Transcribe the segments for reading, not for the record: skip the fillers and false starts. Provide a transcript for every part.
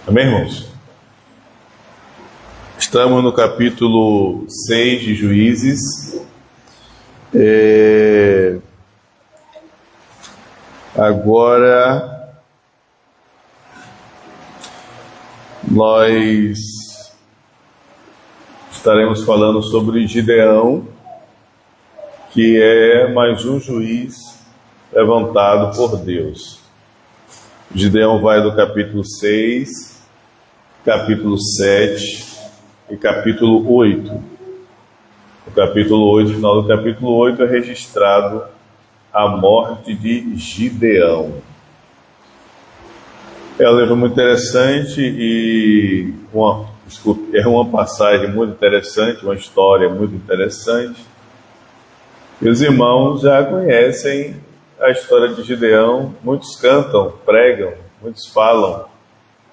Amém, irmãos? Estamos no capítulo 6 de Juízes. Agora nós estaremos falando sobre Gideão, que é mais um juiz levantado por Deus. Gideão vai do capítulo 6, capítulo 7 e capítulo 8. No capítulo 8, final do capítulo 8, é registrado a morte de Gideão. É um livro muito interessante e é uma passagem muito interessante, uma história muito interessante. E os irmãos já conhecem a história de Gideão. Muitos cantam, pregam, muitos falam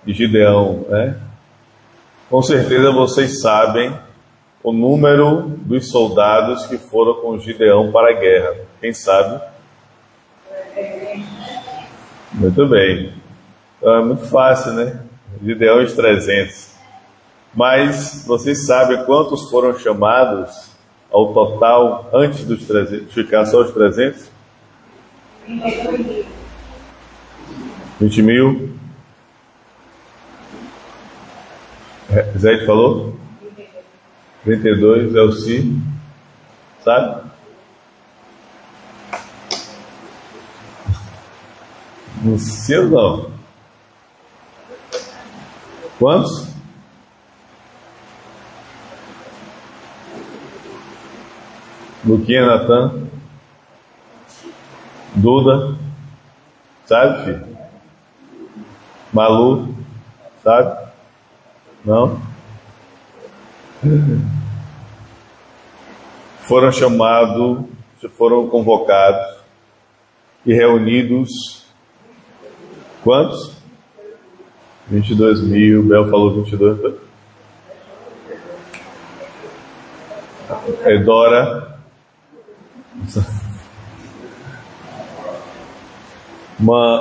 de Gideão, né? Com certeza vocês sabem o número dos soldados que foram com Gideão para a guerra. Quem sabe? Muito bem. Então é muito fácil, né? Gideão e os 300. Mas vocês sabem quantos foram chamados ao total antes dos 300? Ficar só os 300? 20 mil? Zé falou? 32, Elci, sabe? Não sei ou não? Quantos? Luquinha, Natan, Duda, sabe, filho? Malu, sabe? Não? Foram chamados, foram convocados e reunidos. Quantos? 22 mil. Bel falou 22. Dora.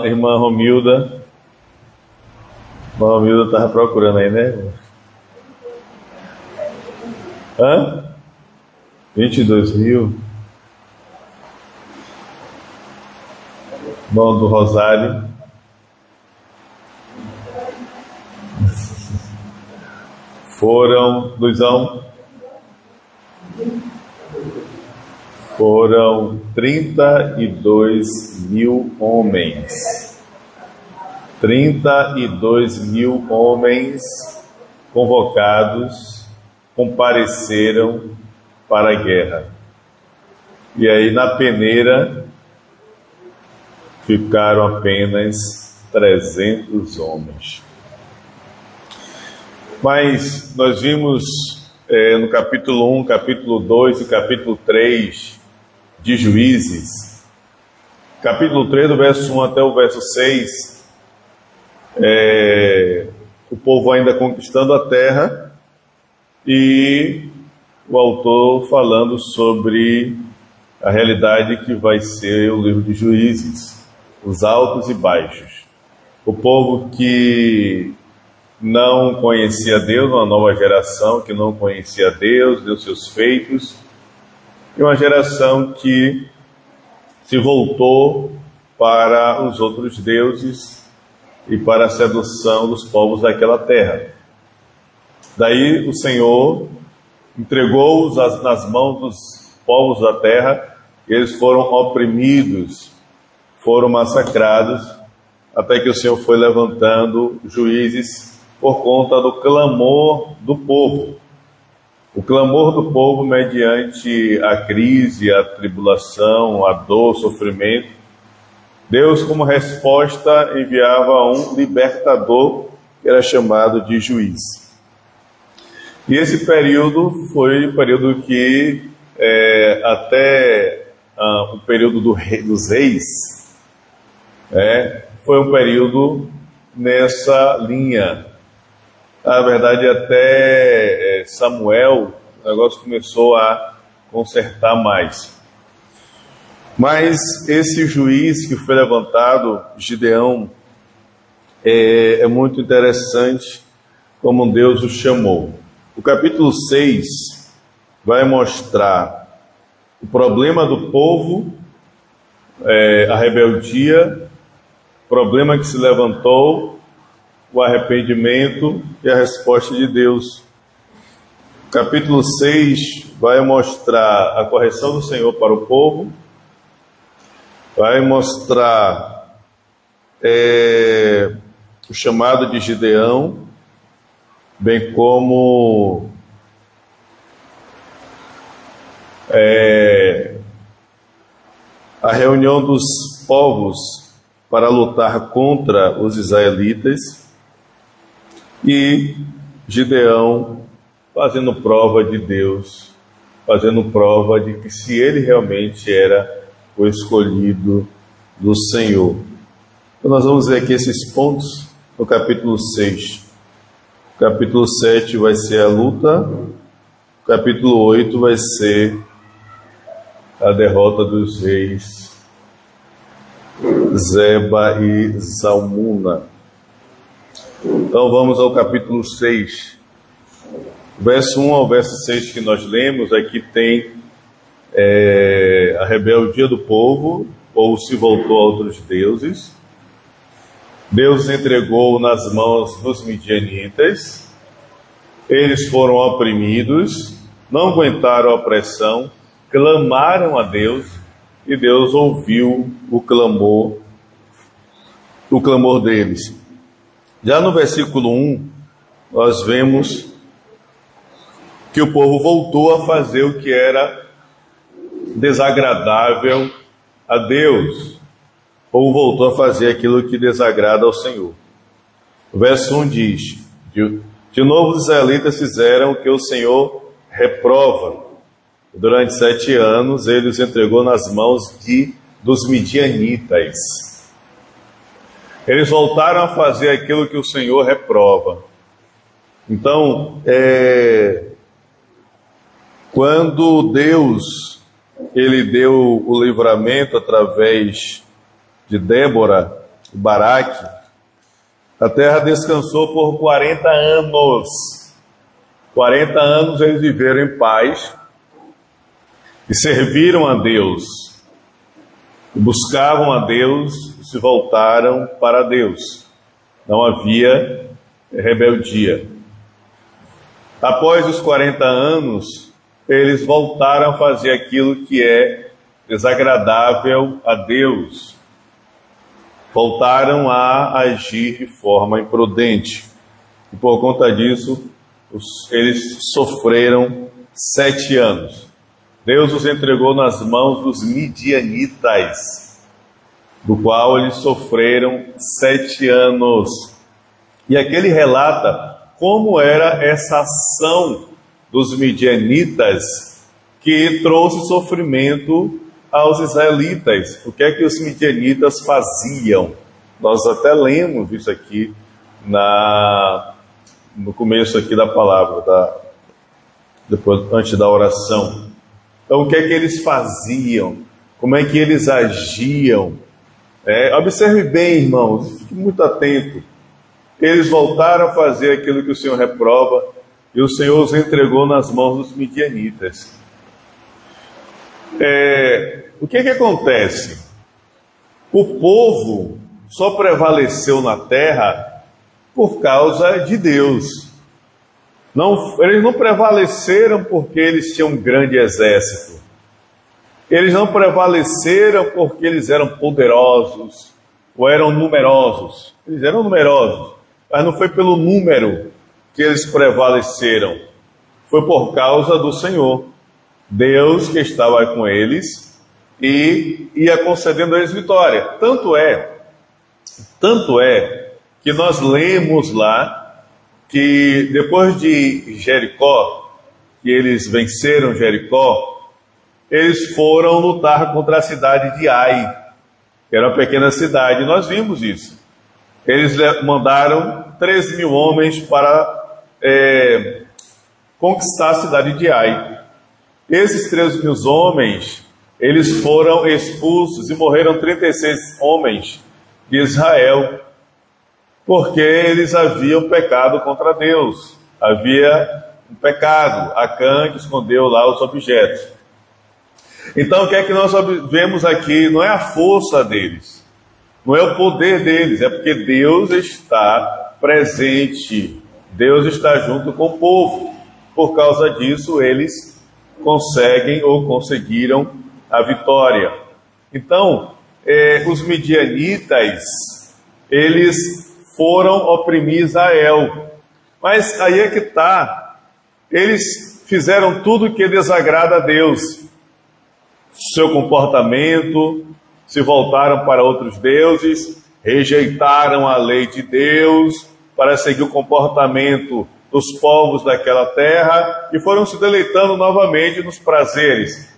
Irmã Romilda. Irmã Romilda estava procurando aí, né? 22 mil. Irmão do Rosário. Foram, Luizão. Foram 32 mil homens. 32 mil homens convocados compareceram para a guerra. E aí na peneira ficaram apenas 300 homens. Mas nós vimos no capítulo 1, capítulo 2 e capítulo 3 de Juízes, capítulo 3 do verso 1 até o verso 6, o povo ainda conquistando a terra e o autor falando sobre a realidade que vai ser o livro de Juízes, os altos e baixos. O povo que não conhecia Deus, uma nova geração que não conhecia Deus, Deus seus feitos, e uma geração que se voltou para os outros deuses e para a sedução dos povos daquela terra. Daí o Senhor entregou-os nas mãos dos povos da terra, e eles foram oprimidos, foram massacrados, até que o Senhor foi levantando juízes por conta do clamor do povo. O clamor do povo mediante a crise, a tribulação, a dor, o sofrimento. Deus, como resposta, enviava um libertador, que era chamado de juiz. E esse período foi o período que, até o período dos reis, foi um período nessa linha. Na verdade, até Samuel, o negócio começou a consertar mais. Mas esse juiz que foi levantado, Gideão, é muito interessante como Deus o chamou. O capítulo 6 vai mostrar o problema do povo, a rebeldia, o problema que se levantou, o arrependimento e a resposta de Deus. O capítulo 6 vai mostrar a correção do Senhor para o povo, vai mostrar o chamado de Gideão, bem como a reunião dos povos para lutar contra os israelitas, e Gideão fazendo prova de Deus, fazendo prova de que se ele realmente era o escolhido do Senhor. Então nós vamos ver aqui esses pontos no capítulo 6. O capítulo 7 vai ser a luta, o capítulo 8 vai ser a derrota dos reis Zeba e Zalmuna. Então vamos ao capítulo 6. Verso 1 ao verso 6 que nós lemos, aqui tem a rebeldia do povo, o povo se voltou a outros deuses. Deus entregou nas mãos dos midianitas, eles foram oprimidos, não aguentaram a opressão, clamaram a Deus, e Deus ouviu o clamor deles. Já no versículo 1, nós vemos que o povo voltou a fazer o que era desagradável a Deus, ou voltou a fazer aquilo que desagrada ao Senhor. O verso 1 diz: de novo os israelitas fizeram o que o Senhor reprova. Durante 7 anos ele os entregou nas mãos dos midianitas. Eles voltaram a fazer aquilo que o Senhor reprova. Então, quando Deus ele deu o livramento através de Débora e Baraque, a terra descansou por 40 anos. 40 anos eles viveram em paz e serviram a Deus, e buscavam a Deus e se voltaram para Deus. Não havia rebeldia. Após os 40 anos, eles voltaram a fazer aquilo que é desagradável a Deus. Voltaram a agir de forma imprudente. E por conta disso, eles sofreram 7 anos. Deus os entregou nas mãos dos midianitas, do qual eles sofreram 7 anos. E aqui ele relata como era essa ação dos midianitas que trouxe sofrimento aos israelitas. O que é que os midianitas faziam? Nós até lemos isso aqui no começo aqui da palavra, antes da oração. Então, o que é que eles faziam? Como é que eles agiam? Observe bem, irmãos, fique muito atento. Eles voltaram a fazer aquilo que o Senhor reprova, e o Senhor os entregou nas mãos dos midianitas. O que é que acontece? O povo só prevaleceu na terra por causa de Deus. Eles não prevaleceram porque eles tinham um grande exército. Eles não prevaleceram porque eles eram poderosos ou eram numerosos. Eles eram numerosos, mas não foi pelo número que eles prevaleceram. Foi por causa do Senhor. Deus que estava com eles e ia concedendo a eles vitória. Tanto é que nós lemos lá que depois de Jericó, que eles venceram Jericó, eles foram lutar contra a cidade de Ai, que era uma pequena cidade. Nós vimos isso. Eles mandaram 3.000 homens para conquistar a cidade de Ai. Esses 3.000 homens, eles foram expulsos e morreram 36 homens de Israel. porque eles haviam pecado contra Deus. Havia um pecado, Acã que escondeu lá os objetos. Então o que é que nós vemos aqui? Não é a força deles, não é o poder deles, é porque Deus está presente, Deus está junto com o povo. Por causa disso eles conseguem ou conseguiram a vitória. Então, os midianitas, eles foram oprimir Israel. Mas aí é que está. Eles fizeram tudo que desagrada a Deus. Seu comportamento, se voltaram para outros deuses, rejeitaram a lei de Deus para seguir o comportamento dos povos daquela terra e foram se deleitando novamente nos prazeres.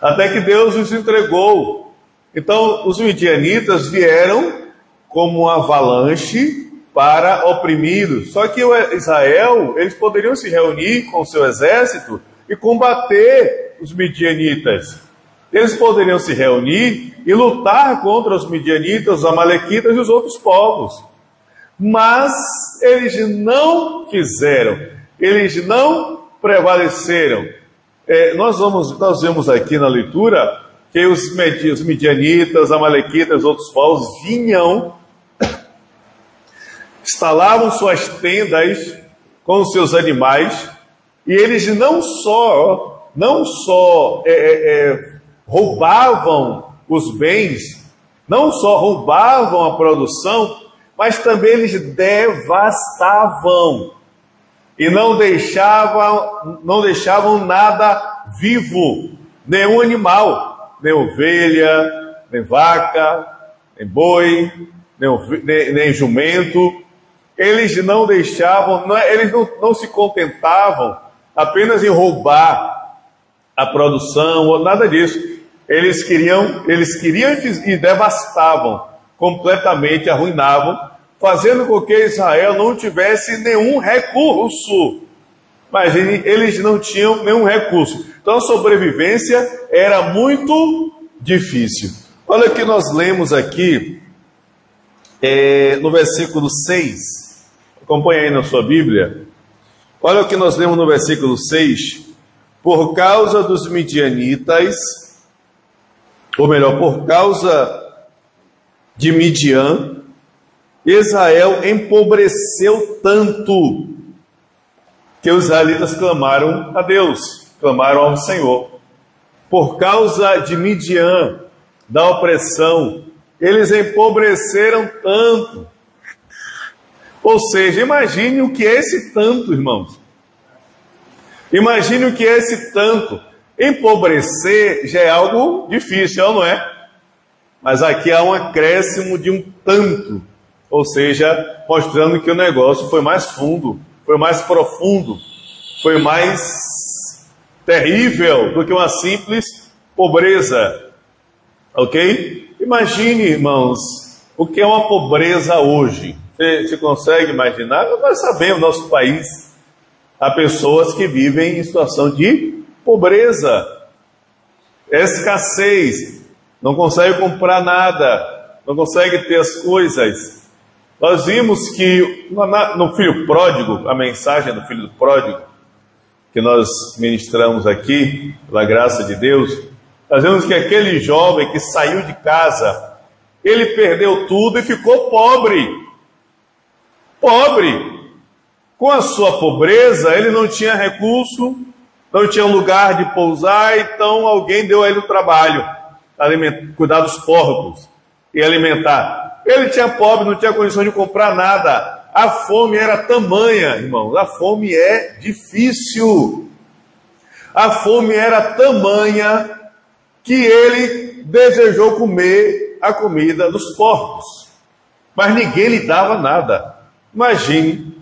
Até que Deus os entregou. Então, os midianitas vieram como uma avalanche para oprimi-los. Só que Israel, eles poderiam se reunir com o seu exército e combater os midianitas. Eles poderiam se reunir e lutar contra os midianitas, os amalequitas e os outros povos. Mas eles não fizeram, eles não prevaleceram. Nós vemos aqui na leitura que os midianitas, amalequitas, outros povos vinham, instalavam suas tendas com os seus animais, e eles não só roubavam os bens, não só roubavam a produção, mas também eles devastavam e não deixavam nada vivo, nenhum animal, nem ovelha, nem vaca, nem boi, nem jumento. Eles não deixavam, eles não se contentavam apenas em roubar a produção, ou nada disso. Eles queriam e devastavam, completamente arruinavam, fazendo com que Israel não tivesse nenhum recurso. Mas eles não tinham nenhum recurso. Então a sobrevivência era muito difícil. Olha o que nós lemos aqui no versículo 6. Acompanhe aí na sua Bíblia. Olha o que nós lemos no versículo 6. Por causa dos midianitas, ou melhor, por causa de Midian, Israel empobreceu tanto que os israelitas clamaram a Deus, clamaram ao Senhor. Por causa de Midian, da opressão, eles empobreceram tanto. Ou seja, imagine o que é esse tanto, irmãos. Imagine o que é esse tanto. Empobrecer já é algo difícil, não é? Mas aqui há um acréscimo de um tanto. Ou seja, mostrando que o negócio foi mais fundo, foi mais profundo, foi mais terrível do que uma simples pobreza. Ok? Imagine, irmãos, o que é uma pobreza hoje. Você consegue imaginar? Nós sabemos, no nosso país, há pessoas que vivem em situação de pobreza, escassez, não consegue comprar nada, não consegue ter as coisas. Nós vimos que no filho pródigo, a mensagem do filho pródigo, que nós ministramos aqui, pela graça de Deus, nós vemos que aquele jovem que saiu de casa, ele perdeu tudo e ficou pobre. Pobre. Com a sua pobreza, ele não tinha recurso, não tinha lugar de pousar, então alguém deu a ele o trabalho, cuidar dos porcos e alimentar. Ele tinha pobre, não tinha condição de comprar nada. A fome era tamanha, irmãos, a fome é difícil. A fome era tamanha que ele desejou comer a comida dos porcos, mas ninguém lhe dava nada. Imagine,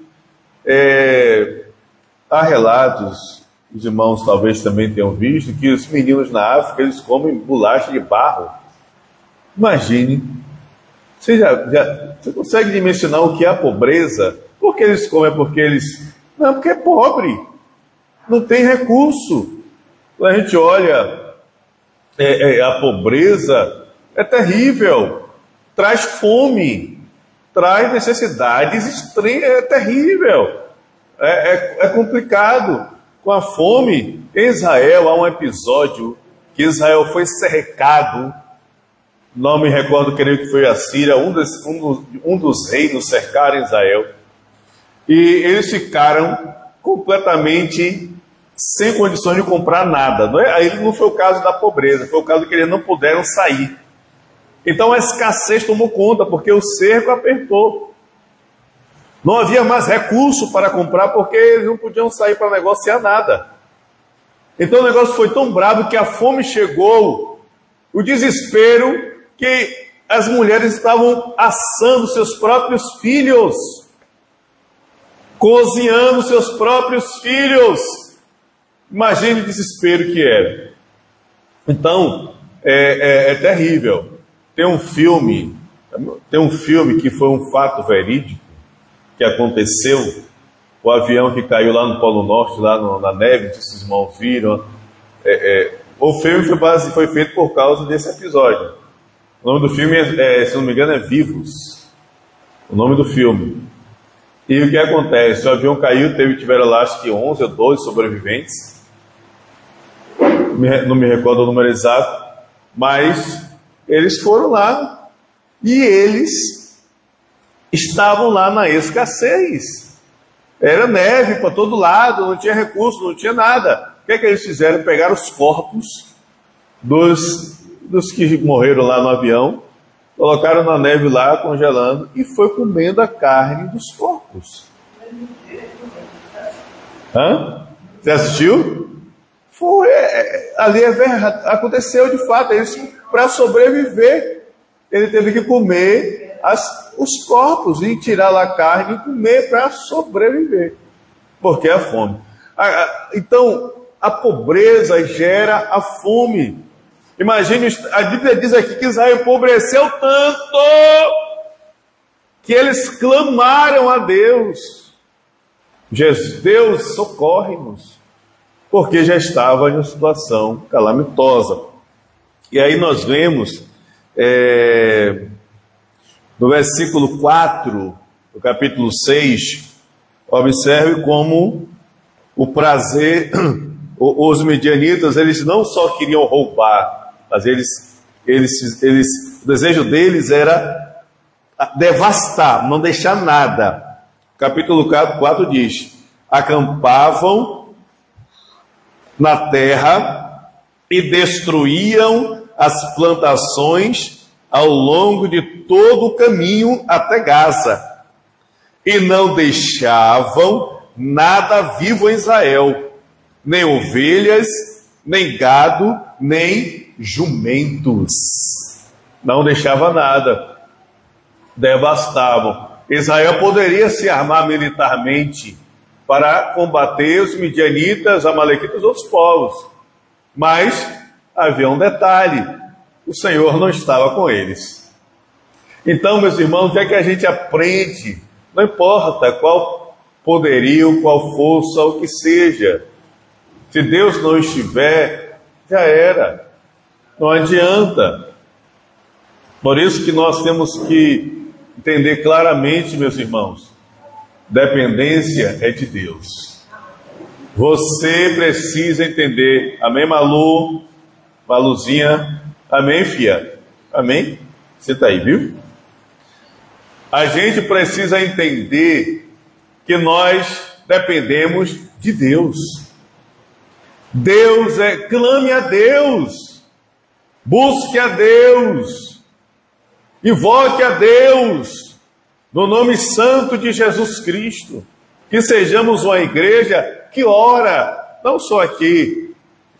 há relatos, os irmãos talvez também tenham visto, que os meninos na África, eles comem bolacha de barro. Imagine, você consegue dimensionar o que é a pobreza? Por que eles comem? Não, porque é pobre, não tem recurso. Quando a gente olha, a pobreza é terrível, traz fome. traz necessidades extremas, é terrível, é complicado. Com a fome, em Israel, há um episódio que Israel foi cercado, não me recordo, creio que foi a Síria, um dos reinos cercaram Israel, e eles ficaram completamente sem condições de comprar nada. Aí não foi o caso da pobreza, foi o caso que eles não puderam sair. Então a escassez tomou conta, porque o cerco apertou. Não havia mais recurso para comprar, porque eles não podiam sair para negociar nada. Então o negócio foi tão bravo que a fome chegou, o desespero, que as mulheres estavam assando seus próprios filhos, cozinhando seus próprios filhos. Imagine o desespero que era. Então, é terrível. Tem um filme que foi um fato verídico, que aconteceu, o avião que caiu lá no Polo Norte, lá na neve, que esses irmãos viram. O filme foi feito por causa desse episódio. O nome do filme, se não me engano, é Vivos. O nome do filme. E o que acontece? O avião caiu, tiveram lá acho que 11 ou 12 sobreviventes. Não me recordo o número exato, mas eles foram lá e eles estavam lá na escassez. Era neve para todo lado, não tinha recurso, não tinha nada. O que eles fizeram? Pegaram os corpos dos que morreram lá no avião, colocaram na neve lá, congelando, e foi comendo a carne dos corpos. Hã? Você assistiu? Foi, ali aconteceu de fato. Para sobreviver, ele teve que comer os corpos e tirar lá a carne e comer para sobreviver, porque é a fome. Então, a pobreza gera a fome. Imagine, a Bíblia diz aqui que Israel empobreceu tanto que eles clamaram a Deus. Deus, socorre-nos, porque já estava em uma situação calamitosa. E aí nós vemos, no versículo 4, do capítulo 6, observe como o prazer, os midianitas, eles não só queriam roubar, mas o desejo deles era devastar, não deixar nada. Capítulo 4 diz: acampavam na terra e destruíam as plantações ao longo de todo o caminho até Gaza, e não deixavam nada vivo em Israel, nem ovelhas, nem gado, nem jumentos. Não deixava nada, devastavam. Israel poderia se armar militarmente para combater os midianitas, amalequitas e outros povos, mas havia um detalhe: o Senhor não estava com eles. Então, meus irmãos, o que é que a gente aprende? Não importa qual poderio, qual força, o que seja, se Deus não estiver, já era, não adianta. Por isso que nós temos que entender claramente, meus irmãos, dependência é de Deus. Você precisa entender. Amém, Malu? Maluzinha? Amém, filha? Amém? Você está aí, viu? A gente precisa entender que nós dependemos de Deus. Clame a Deus, busque a Deus, invoque a Deus, no nome santo de Jesus Cristo. Que sejamos uma igreja que ora, não só aqui,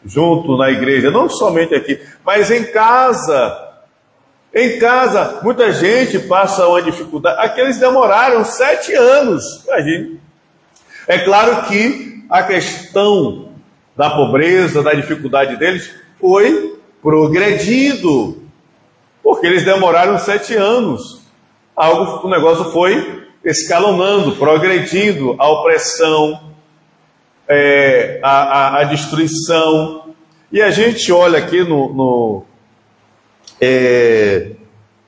junto na igreja, não somente aqui, mas em casa. Em casa, muita gente passa uma dificuldade. Aqueles demoraram 7 anos, imagine. É claro que a questão da pobreza, da dificuldade deles, foi progredindo, porque eles demoraram 7 anos. O negócio foi escalonando, progredindo, a opressão, a destruição. E a gente olha aqui no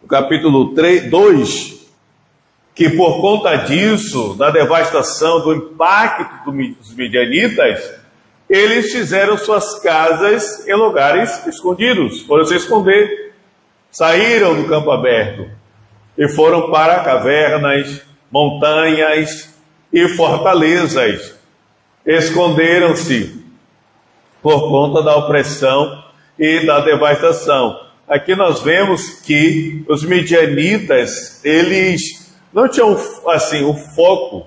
capítulo 2, que por conta disso, da devastação, do impacto dos midianitas, eles fizeram suas casas em lugares escondidos, foram se esconder, saíram do campo aberto e foram para cavernas, montanhas e fortalezas, esconderam-se por conta da opressão e da devastação. Aqui nós vemos que os midianitas, eles não tinham assim o foco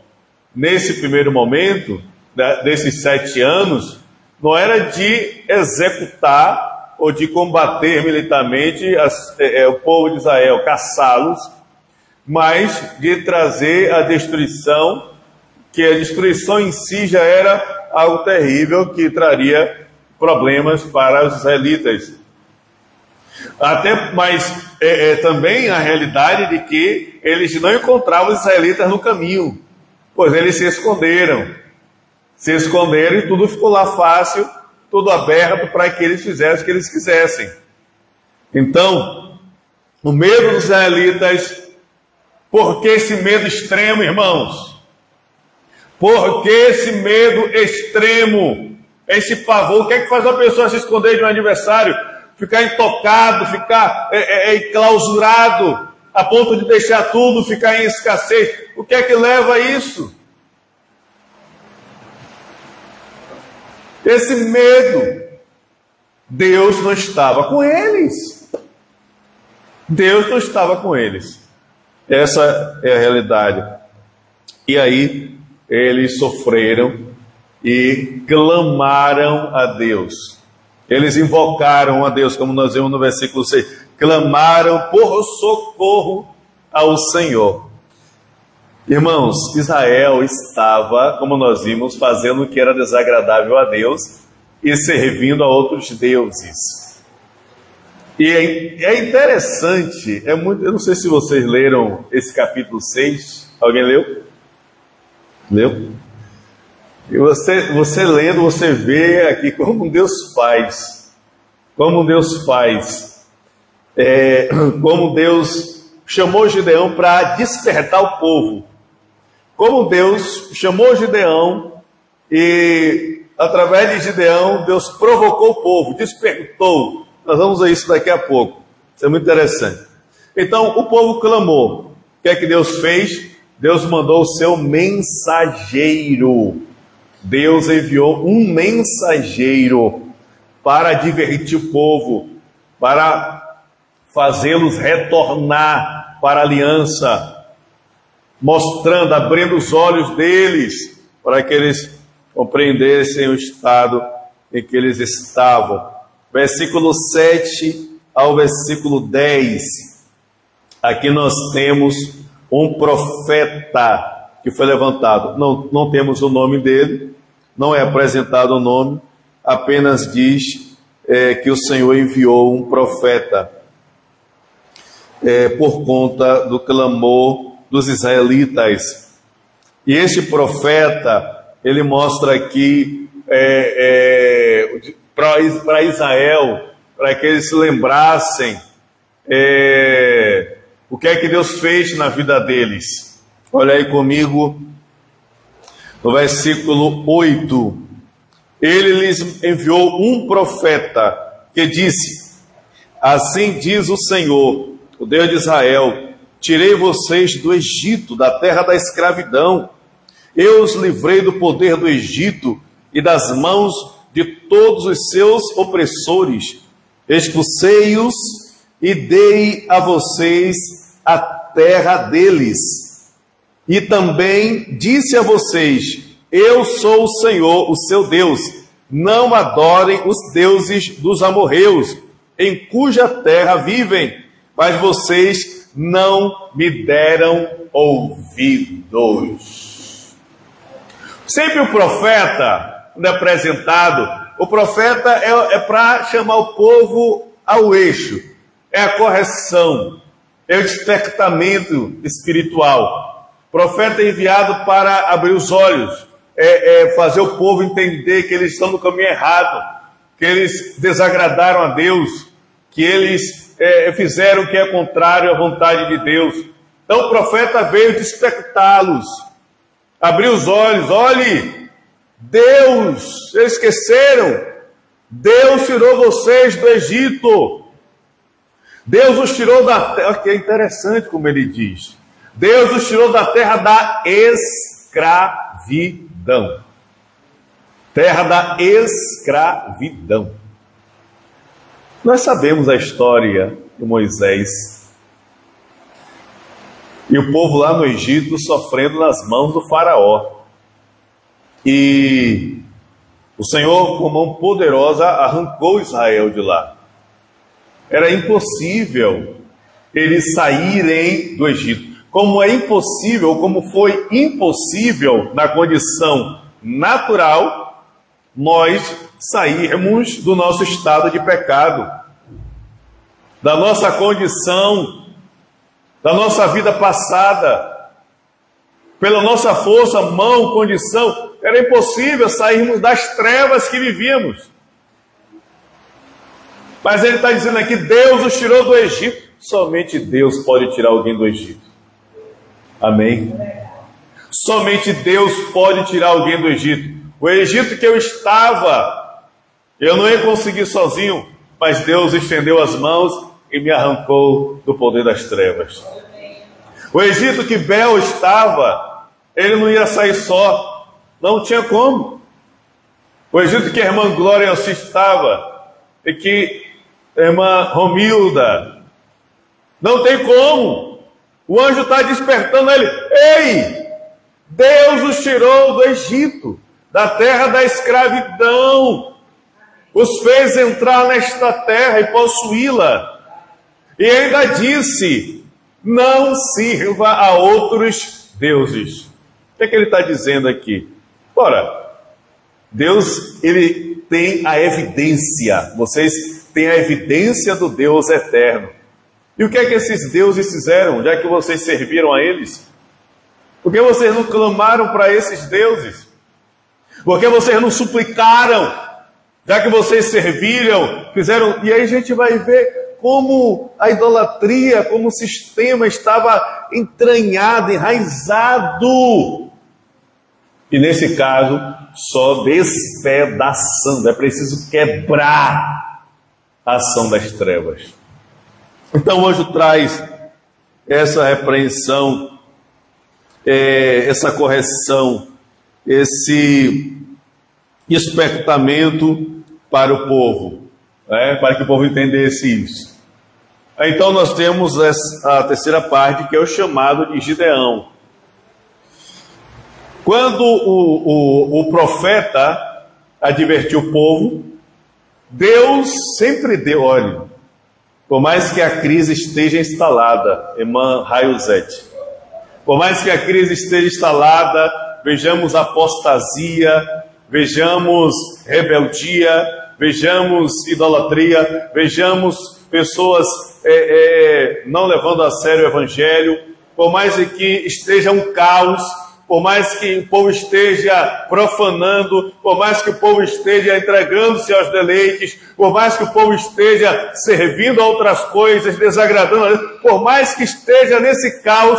nesse primeiro momento, desses 7 anos, não era de executar ou de combater militarmente o povo de Israel, caçá-los, mas de trazer a destruição, que a destruição em si já era algo terrível, que traria problemas para os israelitas. Mas também a realidade de que eles não encontravam os israelitas no caminho, pois eles se esconderam e tudo ficou lá fácil, tudo aberto para que eles fizessem o que eles quisessem. Então, o medo dos israelitas, por que esse medo extremo, irmãos? Por que esse medo extremo, esse pavor? O que é que faz uma pessoa se esconder de um adversário? Ficar intocado, ficar enclausurado, a ponto de deixar tudo, ficar em escassez. O que é que leva a isso? Esse medo. Deus não estava com eles. Deus não estava com eles. Essa é a realidade. E aí, eles sofreram e clamaram a Deus. Eles invocaram a Deus, como nós vemos no versículo 6. Clamaram por socorro ao Senhor. Irmãos, Israel estava, como nós vimos, fazendo o que era desagradável a Deus e servindo a outros deuses. E é interessante, eu não sei se vocês leram esse capítulo 6. Alguém leu? Leu? E você lendo, você vê aqui como Deus faz. Como Deus faz. Como Deus chamou Gideão para despertar o povo. Como Deus chamou Gideão e, através de Gideão, Deus provocou o povo, despertou. Nós vamos ver isso daqui a pouco. Isso é muito interessante. Então, o povo clamou. O que é que Deus fez? Deus mandou o seu mensageiro. Deus enviou um mensageiro para divertir o povo, para fazê-los retornar para a aliança, mostrando, abrindo os olhos deles, para que eles compreendessem o estado em que eles estavam. Versículo 7 ao versículo 10. Aqui nós temos um profeta que foi levantado. Não temos o nome dele, não é apresentado o nome, apenas diz que o Senhor enviou um profeta por conta do clamor dos israelitas. E esse profeta, ele mostra aqui para Israel, para que eles se lembrassem o que é que Deus fez na vida deles. Olha aí comigo, no versículo 8. Ele lhes enviou um profeta que disse: assim diz o Senhor, o Deus de Israel, tirei vocês do Egito, da terra da escravidão. Eu os livrei do poder do Egito e das mãos de todos os seus opressores. Expulsei-os e dei a vocês a terra deles. E também disse a vocês: eu sou o Senhor, o seu Deus. Não adorem os deuses dos amorreus, em cuja terra vivem, mas vocês não me deram ouvidos. Sempre o profeta, quando é apresentado, o profeta é para chamar o povo ao eixo, é a correção, é o despertamento espiritual. O profeta é enviado para abrir os olhos, fazer o povo entender que eles estão no caminho errado, que eles desagradaram a Deus, que eles fizeram o que é contrário à vontade de Deus. Então o profeta veio despertá-los, abrir os olhos. Olhe, Deus, eles esqueceram, Deus tirou vocês do Egito. Deus os tirou da terra, que é interessante como ele diz. Deus os tirou da terra da escravidão. Terra da escravidão. Nós sabemos a história de Moisés e o povo lá no Egito sofrendo nas mãos do faraó. E o Senhor, com mão poderosa, arrancou Israel de lá. Era impossível eles saírem do Egito. Como é impossível, como foi impossível na condição natural, nós sairmos do nosso estado de pecado, da nossa condição, da nossa vida passada, pela nossa força, mão, condição, era impossível sairmos das trevas que vivíamos. Mas ele está dizendo aqui, Deus os tirou do Egito. Somente Deus pode tirar alguém do Egito. Amém? Somente Deus pode tirar alguém do Egito. O Egito que eu estava, eu não ia conseguir sozinho, mas Deus estendeu as mãos e me arrancou do poder das trevas. O Egito que Bel estava, ele não ia sair só, não tinha como. O Egito que a irmã Glória estava, e que a irmã Romilda, não tem como. O anjo está despertando ele. Ei, Deus os tirou do Egito, da terra da escravidão, os fez entrar nesta terra e possuí-la. E ainda disse, não sirva a outros deuses. O que é que ele está dizendo aqui? Ora, Deus, ele tem a evidência, vocês têm a evidência do Deus eterno. E o que é que esses deuses fizeram, já que vocês serviram a eles? Por que vocês não clamaram para esses deuses? Por que vocês não suplicaram, já que vocês serviram, fizeram? E aí a gente vai ver como a idolatria, como o sistema estava entranhado, enraizado. E nesse caso, só despedaçando, é preciso quebrar a ação das trevas. Então o anjo traz essa repreensão, essa correção, esse despertamento para o povo, para que o povo entendesse isso. Então nós temos a terceira parte, que é o chamado de Gideão. Quando o profeta advertiu o povo, Deus sempre deu, olha, por mais que a crise esteja instalada, irmã Raiuzete, por mais que a crise esteja instalada, vejamos apostasia, vejamos rebeldia, vejamos idolatria, vejamos pessoas não levando a sério o evangelho, por mais que esteja um caos, por mais que o povo esteja profanando, por mais que o povo esteja entregando-se aos deleites, por mais que o povo esteja servindo a outras coisas, desagradando a Deus, por mais que esteja nesse caos,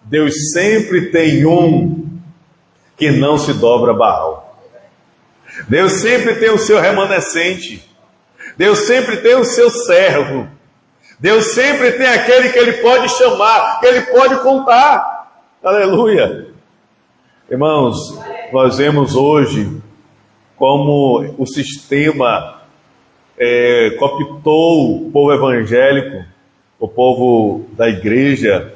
Deus sempre tem um que não se dobra a Baal. Deus sempre tem o seu remanescente. Deus sempre tem o seu servo. Deus sempre tem aquele que ele pode chamar, que ele pode contar. Aleluia. Irmãos, nós vemos hoje como o sistema cooptou o povo evangélico, o povo da igreja,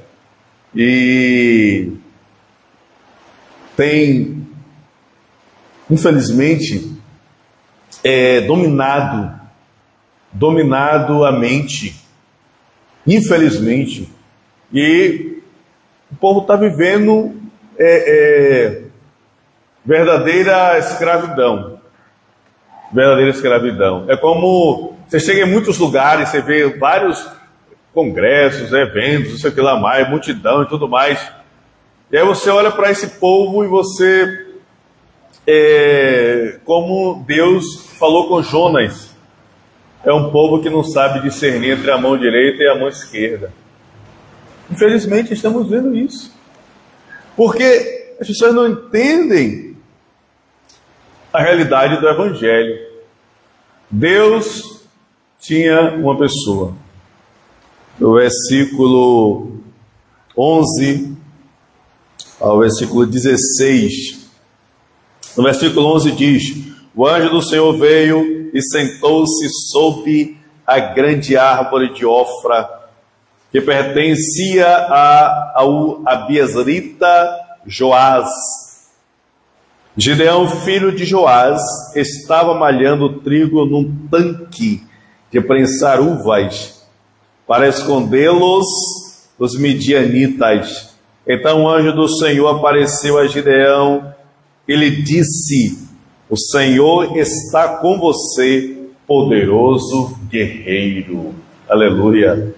e tem, infelizmente, dominado a mente, infelizmente, e o povo está vivendo verdadeira escravidão. Verdadeira escravidão. É como você chega em muitos lugares, você vê vários congressos, eventos, não sei o que lá mais, multidão e tudo mais. E aí você olha para esse povo e você, como Deus falou com Jonas, é um povo que não sabe discernir entre a mão direita e a mão esquerda. Infelizmente estamos vendo isso. Porque as pessoas não entendem a realidade do Evangelho. Deus tinha uma pessoa. No versículo 11 ao versículo 16. No versículo 11 diz: o anjo do Senhor veio e sentou-se sob a grande árvore de Ofra, que pertencia ao abiezrita Joás. Gideão, filho de Joás, estava malhando trigo num tanque de prensar uvas para escondê-los dos midianitas. Então o anjo do Senhor apareceu a Gideão e lhe disse: o Senhor está com você, poderoso guerreiro. Aleluia.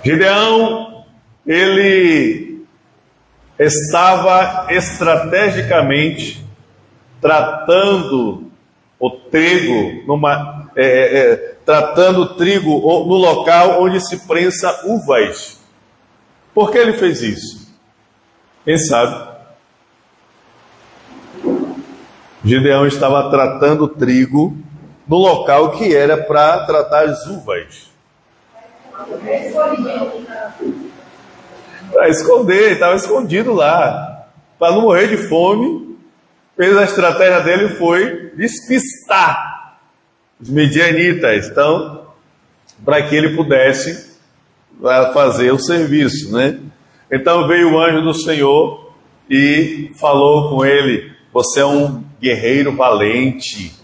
Gideão, ele estava estrategicamente tratando o trigo, tratando o trigo no local onde se prensa uvas. Por que ele fez isso? Quem sabe? Gideão estava tratando o trigo no local que era para tratar as uvas. Para esconder, estava escondido lá. Para não morrer de fome, fez a estratégia dele foi despistar os midianitas. Então, para que ele pudesse fazer o serviço, né? Então veio o anjo do Senhor e falou com ele: você é um guerreiro valente,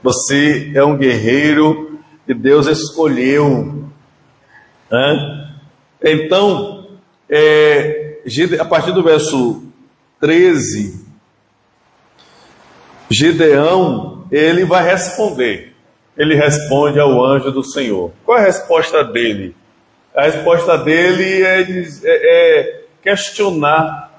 você é um guerreiro que Deus escolheu. Então, a partir do verso 13, Gideão, ele vai responder. Ele responde ao anjo do Senhor. Qual é a resposta dele? A resposta dele é questionar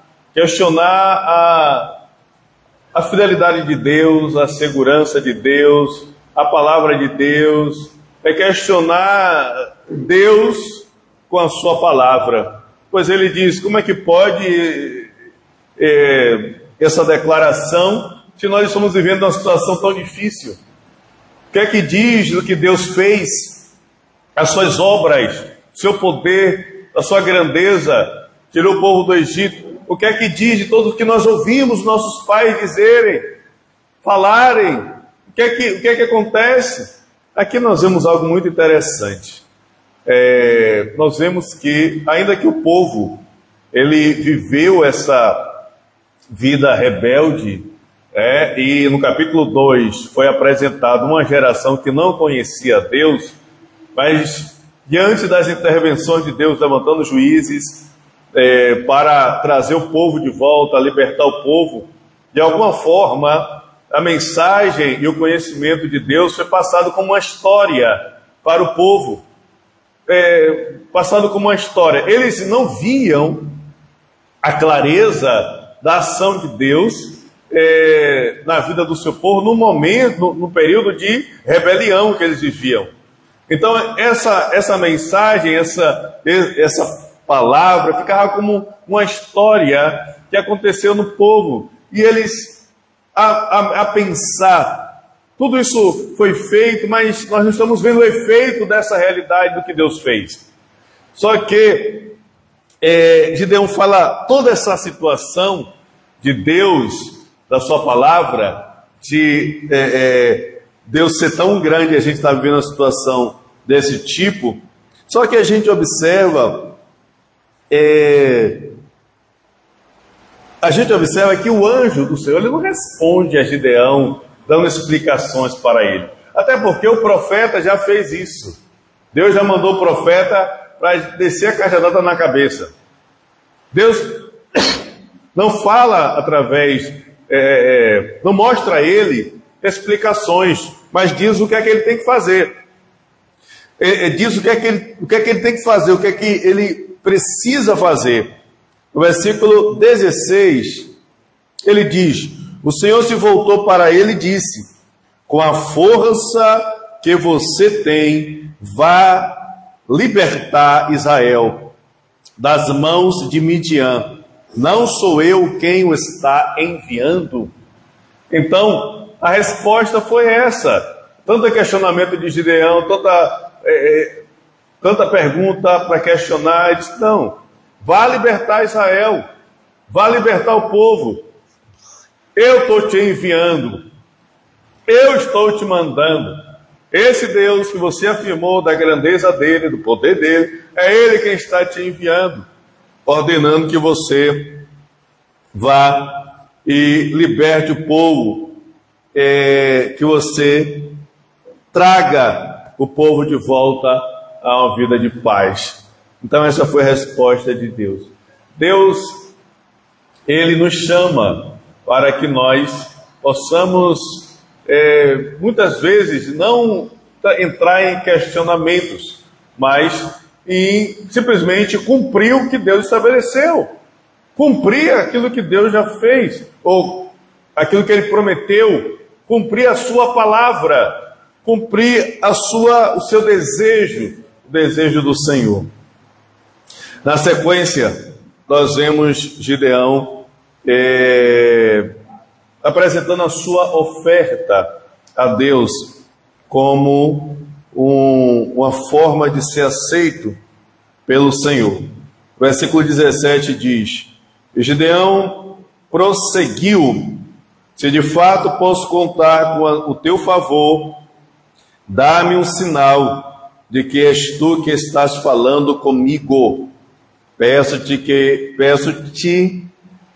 a fidelidade de Deus, a segurança de Deus, a palavra de Deus, é questionar Deus com a sua palavra. Pois ele diz: como é que pode essa declaração se nós estamos vivendo uma situação tão difícil? O que é que diz do que Deus fez, as suas obras, seu poder, a sua grandeza, tirou o povo do Egito? O que é que diz de tudo o que nós ouvimos nossos pais dizerem, falarem? O que é que acontece? Aqui nós vemos algo muito interessante. Nós vemos que, ainda que o povo ele viveu essa vida rebelde, e no capítulo 2 foi apresentada uma geração que não conhecia Deus, mas diante das intervenções de Deus, levantando juízes, para trazer o povo de volta, libertar o povo, de alguma forma, a mensagem e o conhecimento de Deus foi passado como uma história para o povo, passado como uma história. Eles não viam a clareza da ação de Deus na vida do seu povo no momento, no período de rebelião que eles viviam. Então essa mensagem, essa palavra ficava como uma história que aconteceu no povo, e eles a pensar, tudo isso foi feito, mas nós não estamos vendo o efeito dessa realidade do que Deus fez. Só que Gideão fala toda essa situação de Deus, da sua palavra, de Deus ser tão grande, a gente está vivendo uma situação desse tipo. Só que a gente observa que o anjo do Senhor ele não responde a Gideão dando explicações para ele, até porque o profeta já fez isso. Deus já mandou o profeta para descer a cajadada na cabeça. Deus não fala através, não mostra a ele explicações, mas diz o que é que ele tem que fazer. Diz o que é que ele tem que fazer, o que é que ele precisa fazer. No versículo 16, ele diz: o Senhor se voltou para ele e disse: com a força que você tem, vá libertar Israel. das mãos de Midian. Não sou eu quem o está enviando? Então, a resposta foi essa. Tanto questionamento de Gideão, tanta pergunta para questionar. Ele disse, não, vá libertar Israel, vá libertar o povo. Eu estou te enviando, eu estou te mandando. Esse Deus que você afirmou da grandeza dele, do poder dele, é ele quem está te enviando, ordenando que você vá e liberte o povo, que você traga o povo de volta a uma vida de paz. Então essa foi a resposta de Deus. Deus, ele nos chama para que nós possamos, muitas vezes, não entrar em questionamentos, mas simplesmente cumprir o que Deus estabeleceu. Cumprir aquilo que Deus já fez, ou aquilo que Ele prometeu, cumprir a sua palavra, cumprir o seu desejo, o desejo do Senhor. Na sequência, nós vemos Gideão apresentando a sua oferta a Deus como uma forma de ser aceito pelo Senhor. O versículo 17 diz: Gideão prosseguiu: se de fato posso contar com o teu favor, dá-me um sinal de que és tu que estás falando comigo. Peço-te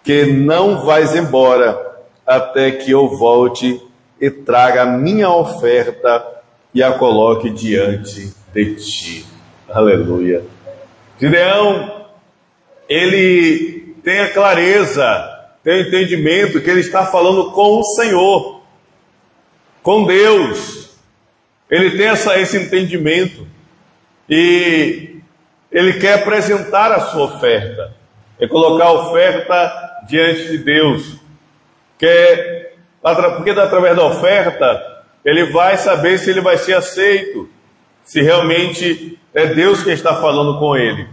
que não vais embora até que eu volte e traga a minha oferta e a coloque diante de ti. Aleluia. Gideão, ele tem a clareza, tem o entendimento que ele está falando com o Senhor, com Deus. Ele tem esse entendimento e ele quer apresentar a sua oferta, é colocar a oferta diante de Deus. Porque através da oferta ele vai saber se ele vai ser aceito, se realmente é Deus que está falando com ele.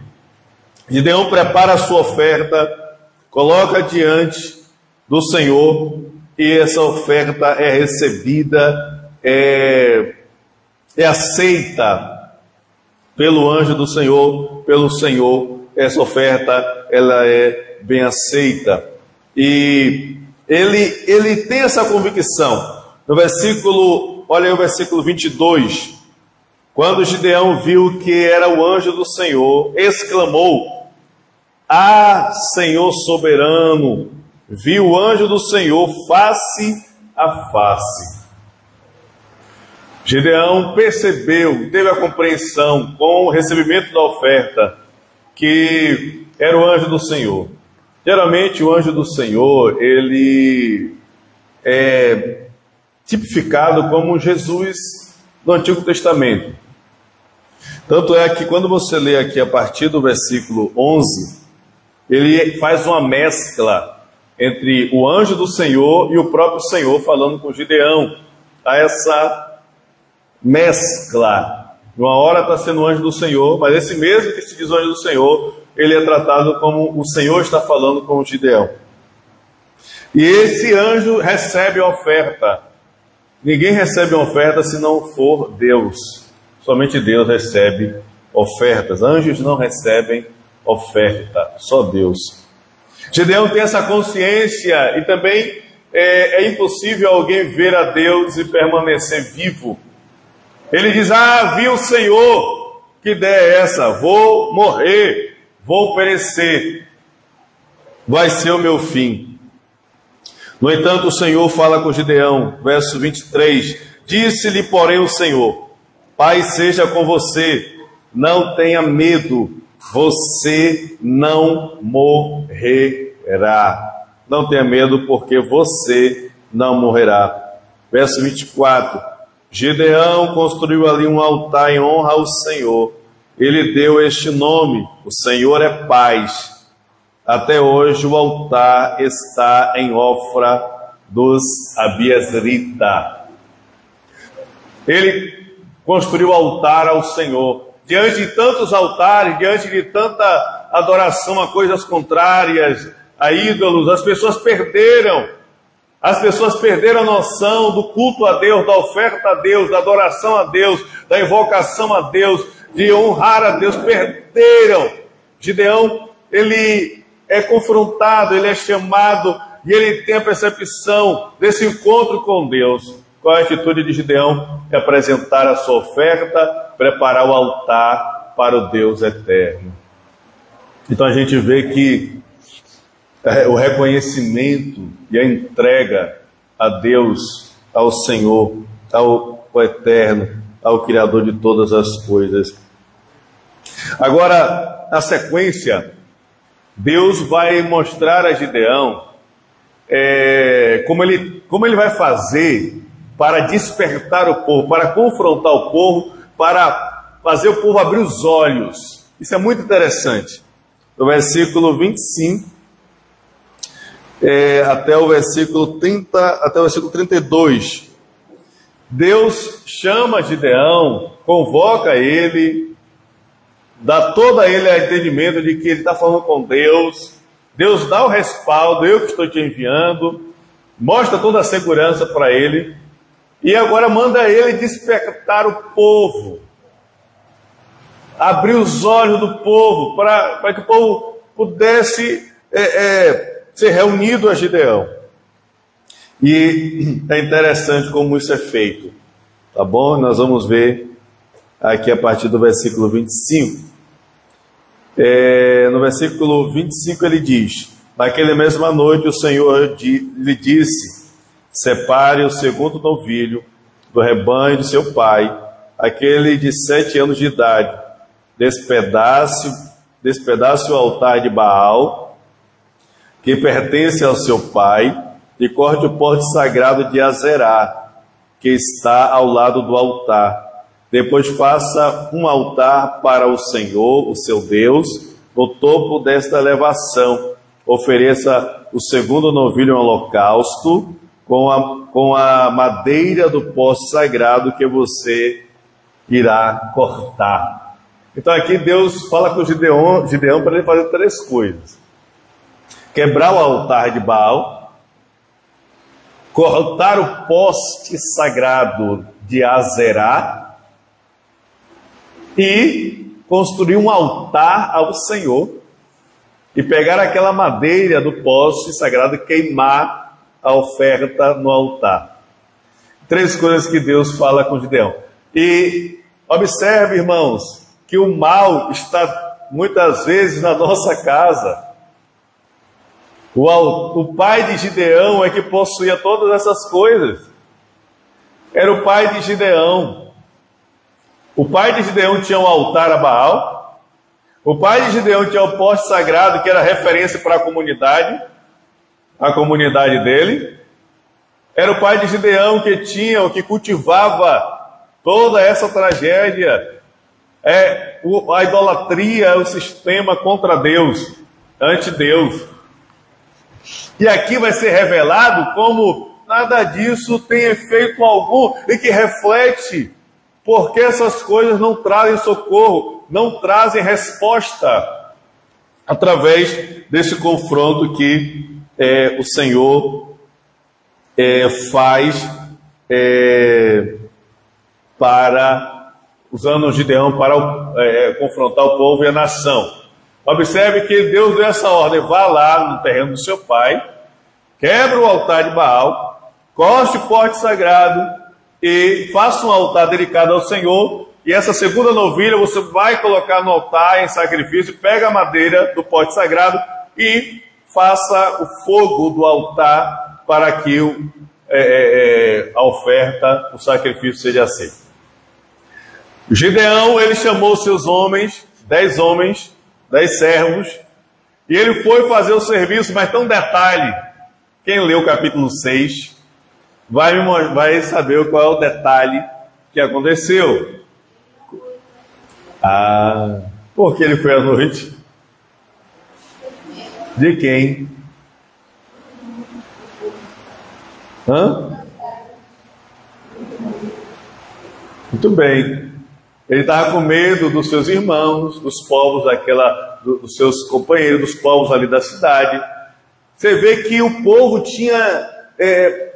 Gideão prepara a sua oferta, coloca diante do Senhor, e essa oferta é recebida, é aceita pelo anjo do Senhor, pelo Senhor. Essa oferta, ela é bem aceita. E ele tem essa convicção. No versículo, olha aí o versículo 22. Quando Gideão viu que era o anjo do Senhor, exclamou: Ah, Senhor soberano! Vi o anjo do Senhor face a face. Gideão percebeu, teve a compreensão com o recebimento da oferta, que era o anjo do Senhor. Geralmente o anjo do Senhor, ele é tipificado como Jesus do Antigo Testamento. Tanto é que quando você lê aqui a partir do versículo 11, ele faz uma mescla entre o anjo do Senhor e o próprio Senhor falando com Gideão. Há essa mescla. Uma hora está sendo o anjo do Senhor, mas esse mesmo que se diz anjo do Senhor, ele é tratado como o Senhor está falando com o Gideão. E esse anjo recebe a oferta. Ninguém recebe uma oferta se não for Deus. Somente Deus recebe ofertas. Anjos não recebem oferta, só Deus. Gideão tem essa consciência, e também é impossível alguém ver a Deus e permanecer vivo. Ele diz: vi o Senhor, que ideia é essa? Vou morrer, vou perecer, vai ser o meu fim. No entanto, o Senhor fala com Gideão, verso 23, disse-lhe, porém, o Senhor: Pai seja com você, não tenha medo, você não morrerá. Não tenha medo, porque você não morrerá. Verso 24, Gideão construiu ali um altar em honra ao Senhor. Ele deu este nome: o Senhor é paz. Até hoje o altar está em Ofra dos Abiezrita. Ele construiu altar ao Senhor. Diante de tantos altares, diante de tanta adoração a coisas contrárias, a ídolos. As pessoas perderam a noção do culto a Deus, da oferta a Deus, da adoração a Deus, da invocação a Deus, de honrar a Deus. Perderam. Gideão, ele é confrontado, ele é chamado, e ele tem a percepção desse encontro com Deus. Qual é a atitude de Gideão? É apresentar a sua oferta, preparar o altar para o Deus eterno. Então a gente vê que o reconhecimento e a entrega a Deus, ao Senhor, ao Eterno, ao Criador de todas as coisas. Agora, na sequência, Deus vai mostrar a Gideão como ele vai fazer para despertar o povo, para confrontar o povo, para fazer o povo abrir os olhos. Isso é muito interessante. No versículo 25, até o versículo 32, Deus chama Gideão, convoca ele, dá todo a ele o entendimento de que ele está falando com Deus. Deus dá o respaldo, eu que estou te enviando, mostra toda a segurança para ele, e agora manda ele despertar o povo, abrir os olhos do povo, para que o povo pudesse ser reunido a Gideão. E é interessante como isso é feito, tá bom? Nós vamos ver aqui a partir do versículo 25. No versículo 25 ele diz: naquela mesma noite o Senhor lhe disse: separe o segundo novilho do rebanho de seu pai, aquele de 7 anos de idade, despedace o altar de Baal, que pertence ao seu pai, e corte o poste sagrado de Azerá, que está ao lado do altar. Depois faça um altar para o Senhor, o seu Deus, no topo desta elevação. Ofereça o segundo novilho em holocausto, com a madeira do poste sagrado que você irá cortar. Então aqui Deus fala com Gideão para ele fazer 3 coisas: quebrar o altar de Baal, cortar o poste sagrado de Azerá e construir um altar ao Senhor, e pegar aquela madeira do poste sagrado e queimar a oferta no altar. 3 coisas que Deus fala com Gideão. E observe, irmãos, que o mal está muitas vezes na nossa casa. O pai de Gideão é que possuía todas essas coisas. Era o pai de Gideão. O pai de Gideão tinha um altar a Baal. O pai de Gideão tinha o poste sagrado, que era referência para a comunidade dele. Era o pai de Gideão que cultivava toda essa tragédia, a idolatria, o sistema contra Deus, anti-Deus. E aqui vai ser revelado como nada disso tem efeito algum, e que reflete porque essas coisas não trazem socorro, não trazem resposta, através desse confronto que o Senhor faz usando Gideão para confrontar o povo e a nação. Observe que Deus deu essa ordem: vá lá no terreno do seu pai, quebra o altar de Baal, corte o poste sagrado e faça um altar dedicado ao Senhor, e essa segunda novilha você vai colocar no altar em sacrifício. Pega a madeira do poste sagrado e faça o fogo do altar para que a oferta, o sacrifício seja aceito. Gideão, ele chamou seus homens, 10 servos, e ele foi fazer o serviço. Mas tem um detalhe: quem leu o capítulo 6 vai saber qual é o detalhe que aconteceu. Por que ele foi à noite? De quem? Muito bem. Ele estava com medo dos seus irmãos, dos povos dos seus companheiros, dos povos ali da cidade. Você vê que o povo tinha